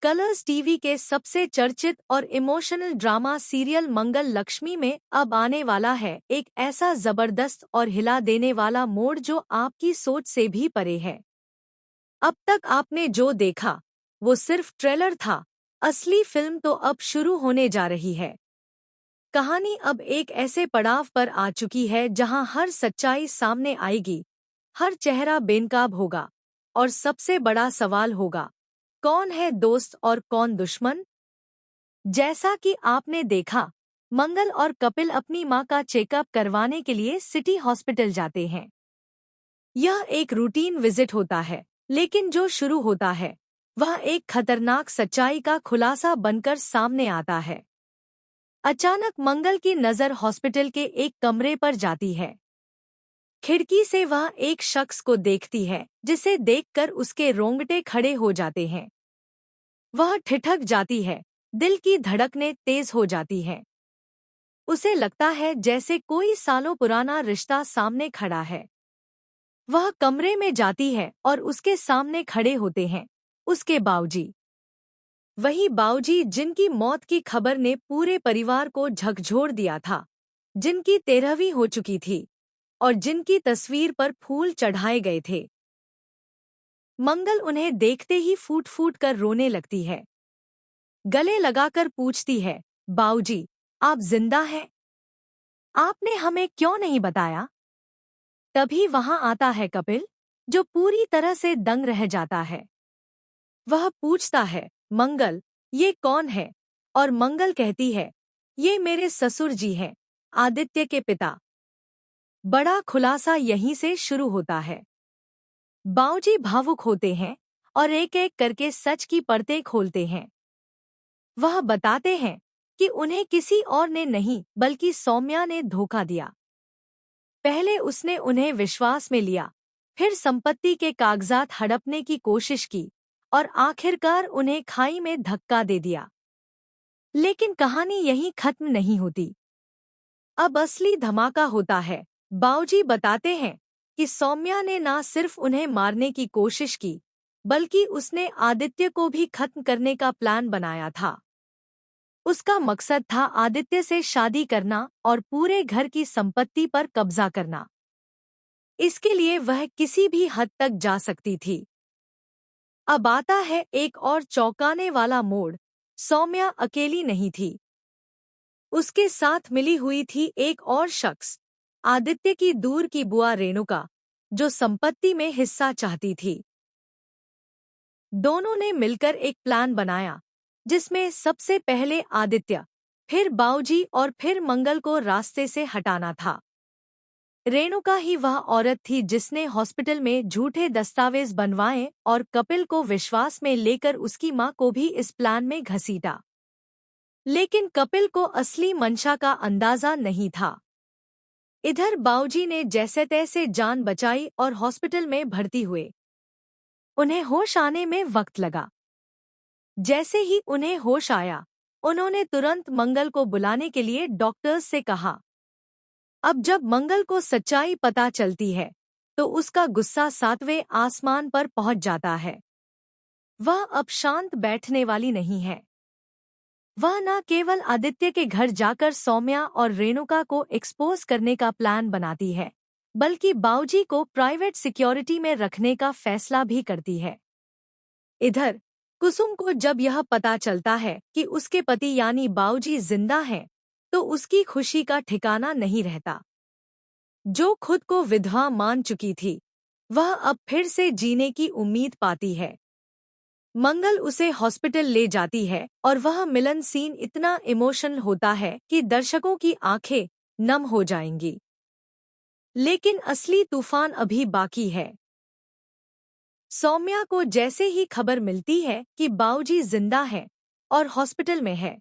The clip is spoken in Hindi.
कलर्स टीवी के सबसे चर्चित और इमोशनल ड्रामा सीरियल मंगल लक्ष्मी में अब आने वाला है एक ऐसा जबरदस्त और हिला देने वाला मोड़ जो आपकी सोच से भी परे है। अब तक आपने जो देखा वो सिर्फ ट्रेलर था, असली फिल्म तो अब शुरू होने जा रही है। कहानी अब एक ऐसे पड़ाव पर आ चुकी है जहां हर सच्चाई सामने आएगी, हर चेहरा बेनकाब होगा और सबसे बड़ा सवाल होगा, कौन है दोस्त और कौन दुश्मन। जैसा कि आपने देखा, मंगल और कपिल अपनी मां का चेकअप करवाने के लिए सिटी हॉस्पिटल जाते हैं। यह एक रूटीन विजिट होता है, लेकिन जो शुरू होता है वह एक खतरनाक सच्चाई का खुलासा बनकर सामने आता है। अचानक मंगल की नज़र हॉस्पिटल के एक कमरे पर जाती है। खिड़की से वह एक शख्स को देखती है जिसे देखकर उसके रोंगटे खड़े हो जाते हैं। वह ठिठक जाती है, दिल की धड़कनें तेज हो जाती हैं। उसे लगता है जैसे कोई सालों पुराना रिश्ता सामने खड़ा है। वह कमरे में जाती है और उसके सामने खड़े होते हैं उसके बाऊजी। वही बाऊजी जिनकी मौत की खबर ने पूरे परिवार को झकझोर दिया था, जिनकी 13वीं हो चुकी थी और जिनकी तस्वीर पर फूल चढ़ाए गए थे। मंगल उन्हें देखते ही फूट फूट कर रोने लगती है। गले लगाकर पूछती है, बाऊजी, आप जिंदा हैं? आपने हमें क्यों नहीं बताया? तभी वहां आता है कपिल, जो पूरी तरह से दंग रह जाता है। वह पूछता है, मंगल, ये कौन है? और मंगल कहती है, ये मेरे ससुर जी हैं, आदित्य के पिता। बड़ा खुलासा यहीं से शुरू होता है। बाऊजी भावुक होते हैं और एक एक करके सच की परतें खोलते हैं। वह बताते हैं कि उन्हें किसी और ने नहीं बल्कि सौम्या ने धोखा दिया। पहले उसने उन्हें विश्वास में लिया, फिर संपत्ति के कागजात हड़पने की कोशिश की और आखिरकार उन्हें खाई में धक्का दे दिया। लेकिन कहानी यहीं खत्म नहीं होती। अब असली धमाका होता है। बाऊजी बताते हैं कि सौम्या ने ना सिर्फ उन्हें मारने की कोशिश की, बल्कि उसने आदित्य को भी खत्म करने का प्लान बनाया था। उसका मकसद था आदित्य से शादी करना और पूरे घर की संपत्ति पर कब्जा करना। इसके लिए वह किसी भी हद तक जा सकती थी। अब आता है एक और चौंकाने वाला मोड़। सौम्या अकेली नहीं थी, उसके साथ मिली हुई थी एक और शख्स, आदित्य की दूर की बुआ रेणुका, जो संपत्ति में हिस्सा चाहती थी। दोनों ने मिलकर एक प्लान बनाया, जिसमें सबसे पहले आदित्य, फिर बाऊजी और फिर मंगल को रास्ते से हटाना था। रेणुका ही वह औरत थी जिसने हॉस्पिटल में झूठे दस्तावेज बनवाए और कपिल को विश्वास में लेकर उसकी मां को भी इस प्लान में घसीटा। लेकिन कपिल को असली मंशा का अंदाजा नहीं था। इधर बाऊजी ने जैसे तैसे जान बचाई और हॉस्पिटल में भर्ती हुए। उन्हें होश आने में वक्त लगा। जैसे ही उन्हें होश आया, उन्होंने तुरंत मंगल को बुलाने के लिए डॉक्टर्स से कहा। अब जब मंगल को सच्चाई पता चलती है, तो उसका गुस्सा 7वें आसमान पर पहुंच जाता है। वह अब शांत बैठने वाली नहीं है। वह न केवल आदित्य के घर जाकर सौम्या और रेणुका को एक्सपोज करने का प्लान बनाती है, बल्कि बाऊजी को प्राइवेट सिक्योरिटी में रखने का फैसला भी करती है। इधर कुसुम को जब यह पता चलता है कि उसके पति यानी बाऊजी जिंदा हैं, तो उसकी खुशी का ठिकाना नहीं रहता। जो खुद को विधवा मान चुकी थी, वह अब फिर से जीने की उम्मीद पाती है। मंगल उसे हॉस्पिटल ले जाती है और वह मिलन सीन इतना इमोशनल होता है कि दर्शकों की आंखें नम हो जाएंगी। लेकिन असली तूफान अभी बाकी है। सौम्या को जैसे ही खबर मिलती है कि बाऊजी जिंदा है और हॉस्पिटल में है,